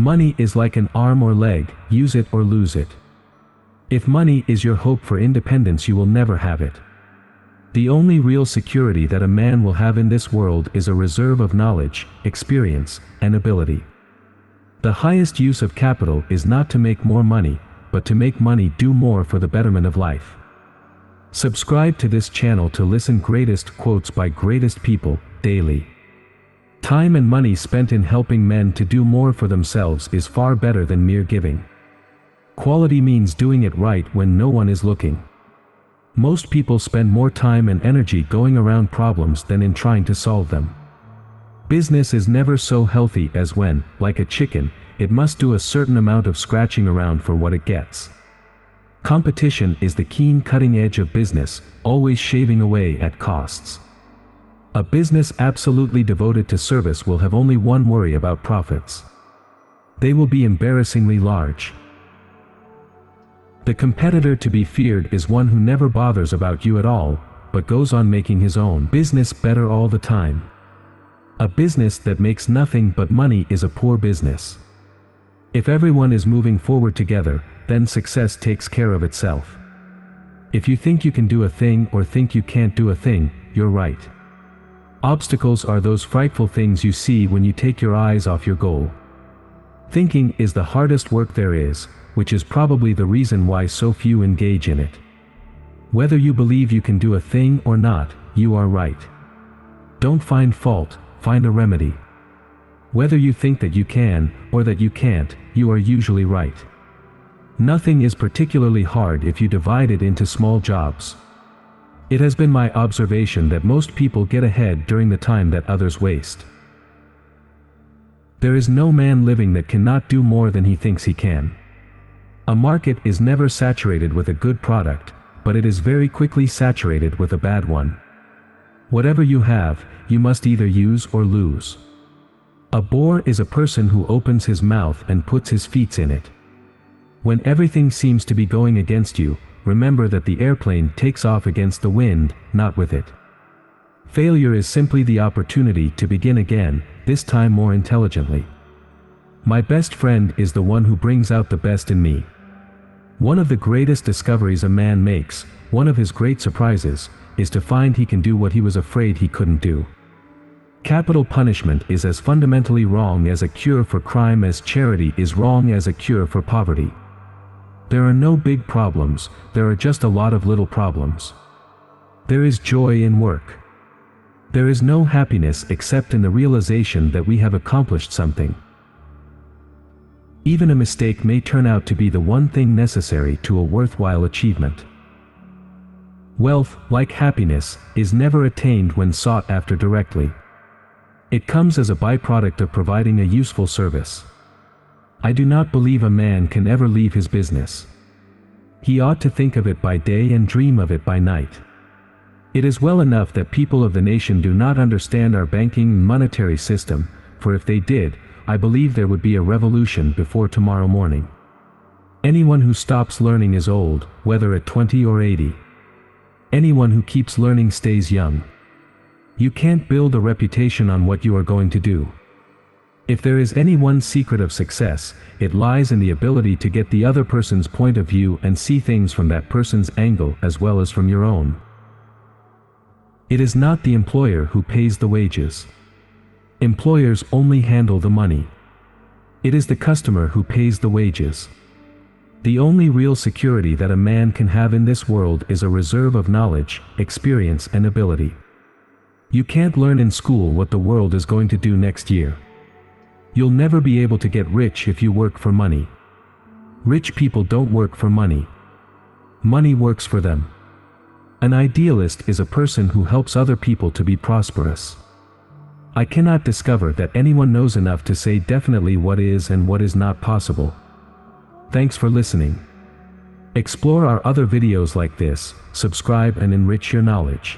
Money is like an arm or leg, use it or lose it. If money is your hope for independence, you will never have it. The only real security that a man will have in this world is a reserve of knowledge, experience, and ability. The highest use of capital is not to make more money, but to make money do more for the betterment of life. Subscribe to this channel to listen greatest quotes by greatest people, daily. Time and money spent in helping men to do more for themselves is far better than mere giving. Quality means doing it right when no one is looking. Most people spend more time and energy going around problems than in trying to solve them. Business is never so healthy as when, like a chicken, it must do a certain amount of scratching around for what it gets. Competition is the keen cutting edge of business, always shaving away at costs. A business absolutely devoted to service will have only one worry about profits. They will be embarrassingly large. The competitor to be feared is one who never bothers about you at all, but goes on making his own business better all the time. A business that makes nothing but money is a poor business. If everyone is moving forward together, then success takes care of itself. If you think you can do a thing or think you can't do a thing, you're right. Obstacles are those frightful things you see when you take your eyes off your goal. Thinking is the hardest work there is, which is probably the reason why so few engage in it. Whether you believe you can do a thing or not, you are right. Don't find fault, find a remedy. Whether you think that you can, or that you can't, you are usually right. Nothing is particularly hard if you divide it into small jobs. It has been my observation that most people get ahead during the time that others waste. There is no man living that cannot do more than he thinks he can. A market is never saturated with a good product, but it is very quickly saturated with a bad one. Whatever you have, you must either use or lose. A bore is a person who opens his mouth and puts his feet in it. When everything seems to be going against you, remember that the airplane takes off against the wind, not with it. Failure is simply the opportunity to begin again, this time more intelligently. My best friend is the one who brings out the best in me. One of the greatest discoveries a man makes, one of his great surprises, is to find he can do what he was afraid he couldn't do. Capital punishment is as fundamentally wrong as a cure for crime as charity is wrong as a cure for poverty. There are no big problems, there are just a lot of little problems. There is joy in work. There is no happiness except in the realization that we have accomplished something. Even a mistake may turn out to be the one thing necessary to a worthwhile achievement. Wealth, like happiness, is never attained when sought after directly. It comes as a byproduct of providing a useful service. I do not believe a man can ever leave his business. He ought to think of it by day and dream of it by night. It is well enough that people of the nation do not understand our banking and monetary system, for if they did, I believe there would be a revolution before tomorrow morning. Anyone who stops learning is old, whether at 20 or 80. Anyone who keeps learning stays young. You can't build a reputation on what you are going to do. If there is any one secret of success, it lies in the ability to get the other person's point of view and see things from that person's angle as well as from your own. It is not the employer who pays the wages. Employers only handle the money. It is the customer who pays the wages. The only real security that a man can have in this world is a reserve of knowledge, experience and ability. You can't learn in school what the world is going to do next year. You'll never be able to get rich if you work for money. Rich people don't work for money. Money works for them. An idealist is a person who helps other people to be prosperous. I cannot discover that anyone knows enough to say definitely what is and what is not possible. Thanks for listening. Explore our other videos like this, subscribe and enrich your knowledge.